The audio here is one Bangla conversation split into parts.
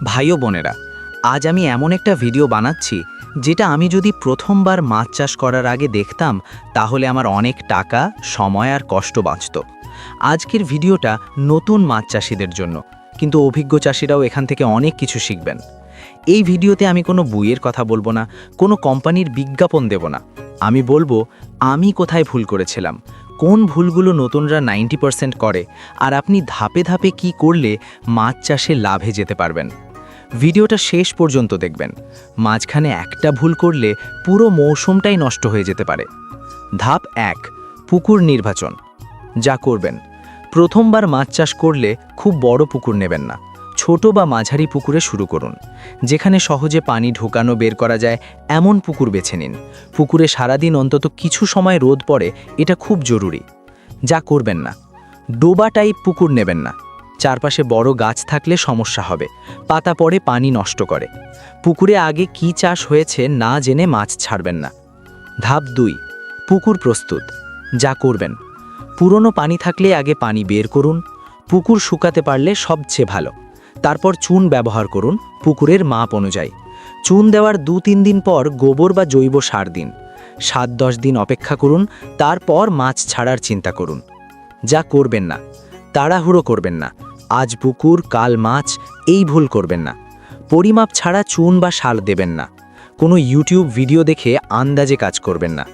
ভাই ও বোনেরা, আজ আমি এমন একটা ভিডিও বানাচ্ছি যেটা আমি যদি প্রথমবার মাছ চাষ করার আগে দেখতাম তাহলে আমার অনেক টাকা, সময় আর কষ্ট বাঁচত। আজকের ভিডিওটা নতুন মাছ চাষিদের জন্য, কিন্তু অভিজ্ঞ চাষিরাও এখান থেকে অনেক কিছু শিখবেন। এই ভিডিওতে আমি কোনো বইয়ের কথা বলবো না, কোনো কোম্পানির বিজ্ঞাপন দেব না। আমি বলবো আমি কোথায় ভুল করেছিলাম, কোন ভুলগুলো নতুনরা 90% করে, আর আপনি ধাপে ধাপে কি করলে মাছ চাষে লাভে যেতে পারবেন। ভিডিওটা শেষ পর্যন্ত দেখবেন। মাঝখানে একটা ভুল করলে পুরো মৌসুমটাই নষ্ট হয়ে যেতে পারে। ধাপ 1, পুকুর নির্বাচন। যা করবেন, প্রথমবার মাছ চাষ করলে খুব বড় পুকুর নেবেন না, ছোট বা মাঝারি পুকুরে শুরু করুন। যেখানে সহজে পানি ঢোকানো বের করা যায় এমন পুকুর বেছে নিন। পুকুরে সারাদিন অন্তত কিছু সময় রোদ পড়ে, এটা খুব জরুরি। যা করবেন না, ডোবা টাইপ পুকুর নেবেন না। চারপাশে বড় গাছ থাকলে সমস্যা হবে, পাতা পড়ে পানি নষ্ট করে। পুকুরে আগে কি চাষ হয়েছে না জেনে মাছ ছাড়বেন না। ধাপ 2, পুকুর প্রস্তুত। যা করবেন, পুরনো পানি থাকলে আগে পানি বের করুন। পুকুর শুকাতে পারলে সবচেয়ে ভালো। তারপর চুন ব্যবহার করুন পুকুরের মাপ অনুযায়ী। চুন দেওয়ার 2-3 দিন পর গোবর বা জৈব সার দিন। 7-10 দিন অপেক্ষা করুন, তারপর মাছ ছাড়ার চিন্তা করুন। যা করবেন না, তাড়াহুড়ো করবেন না। আজ পুকুর কাল মাছ, এই ভুল করবেন না। পরিমাপ ছাড়া চুন বা সার দেবেন না। কোনো ইউটিউব ভিডিও দেখে আন্দাজে কাজ করবেন না।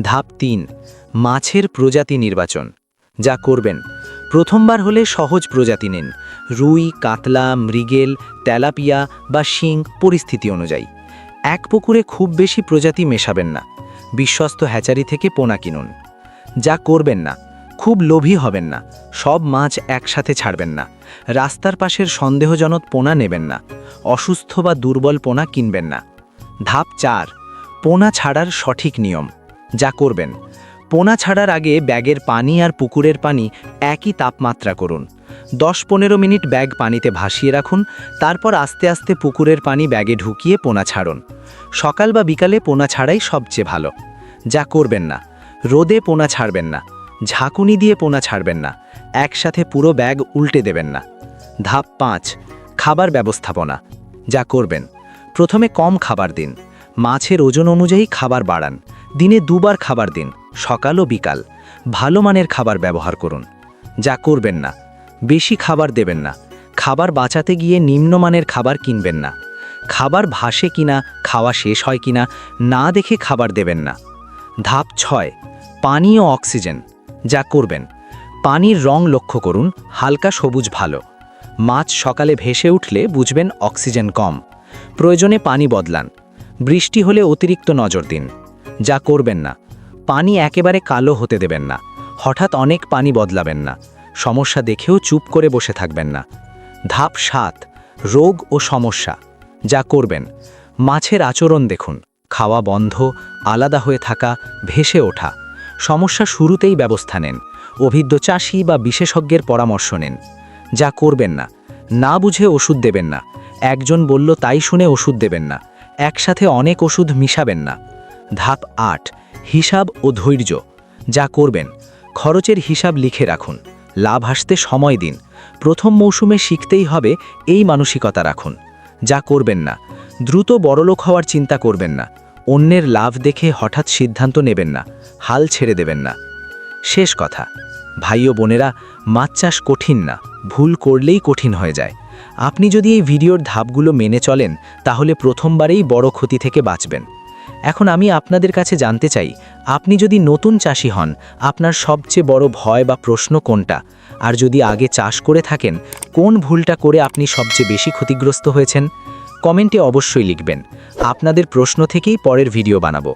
ধাপ 3, মাছের প্রজাতি নির্বাচন। যা করবেন, প্রথমবার হলে সহজ প্রজাতি নিন। রুই, কাতলা, মৃগেল, তেলাপিয়া বা শিং পরিস্থিতি অনুযায়ী। এক পুকুরে খুব বেশি প্রজাতি মেশাবেন না। বিশ্বস্ত হ্যাচারি থেকে পোনা কিনুন। যা করবেন না, খুব লোভী হবেন না। সব মাছ একসাথে ছাড়বেন না। রাস্তার পাশের সন্দেহজনক পোনা নেবেন না। অসুস্থ বা দুর্বল পোনা কিনবেন না। ধাপ 4, পোনা ছাড়ার সঠিক নিয়ম। যা করবেন, পোনা ছাড়ার আগে ব্যাগের পানি আর পুকুরের পানি একই তাপমাত্রা করুন। 10-15 মিনিট ব্যাগ পানিতে ভাসিয়ে রাখুন। তারপর আস্তে আস্তে পুকুরের পানি ব্যাগে ঢুকিয়ে পোনা ছাড়ুন। সকাল বা বিকালে পোনা ছাড়াই সবচেয়ে ভালো। যা করবেন না, রোদে পোনা ছাড়বেন না। ঝাঁকুনি দিয়ে পোনা ছাড়বেন না। একসাথে পুরো ব্যাগ উল্টে দেবেন না। ধাপ 5, খাবার ব্যবস্থাপনা। যা করবেন, প্রথমে কম খাবার দিন। মাছের ওজন অনুযায়ী খাবার বাড়ান। দিনে 2 বার খাবার দিন, সকাল ও বিকাল। ভালো মানের খাবার ব্যবহার করুন। যা করবেন না, বেশি খাবার দেবেন না। খাবার বাঁচাতে গিয়ে নিম্নমানের খাবার কিনবেন না। খাবার ভাসে কিনা, খাওয়া শেষ হয় কিনা না দেখে খাবার দেবেন না। ধাপ 6, পানি ও অক্সিজেন। যা করবেন, পানির রং লক্ষ্য করুন, হালকা সবুজ ভালো। মাছ সকালে ভেসে উঠলে বুঝবেন অক্সিজেন কম। প্রয়োজনে পানি বদলান। বৃষ্টি হলে অতিরিক্ত নজর দিন। যা করবেন না, পানি একেবারে কালো হতে দেবেন না। হঠাৎ অনেক পানি বদলাবেন না। সমস্যা দেখেও চুপ করে বসে থাকবেন না। ধাপ 7, রোগ ও সমস্যা। যা করবেন, মাছের আচরণ দেখুন। খাওয়া বন্ধ, আলাদা হয়ে থাকা, ভেসে ওঠা। সমস্যা শুরুতেই ব্যবস্থা নেন। অভিজ্ঞ চাষি বা বিশেষজ্ঞের পরামর্শ নিন। যা করবেন না, না বুঝে ওষুধ দেবেন না। একজন বলল তাই শুনে ওষুধ দেবেন না। একসাথে অনেক ওষুধ মিশাবেন না। ধাপ 8, হিসাব ও ধৈর্য। যা করবেন, খরচের হিসাব লিখে রাখুন। লাভ আসতে সময় দিন। প্রথম মৌসুমে শিখতেই হবে, এই মানসিকতা রাখুন। যা করবেন না, দ্রুত বড়লোক হওয়ার চিন্তা করবেন না। অন্যের লাভ দেখে হঠাৎ সিদ্ধান্ত নেবেন না। হাল ছেড়ে দেবেন না। শেষ কথা, ভাই ও বোনেরা, মাছ চাষ কঠিন না, ভুল করলেই কঠিন হয়ে যায়। আপনি যদি এই ভিডিওর ধাপগুলো মেনে চলেন তাহলে প্রথমবারেই বড় ক্ষতি থেকে বাঁচবেন। এখন আমি আপনাদের কাছে জানতে চাই, আপনি যদি নতুন চাষি হন, আপনার সবচেয়ে বড় ভয় বা প্রশ্ন কোনটা? আর যদি আগে চাষ করে থাকেন, কোন ভুলটা করে আপনি সবচেয়ে বেশি ক্ষতিগ্রস্ত হয়েছেন? কমেন্টে অবশ্যই লিখবেন। আপনাদের প্রশ্ন থেকেই পরের ভিডিও বানাবো।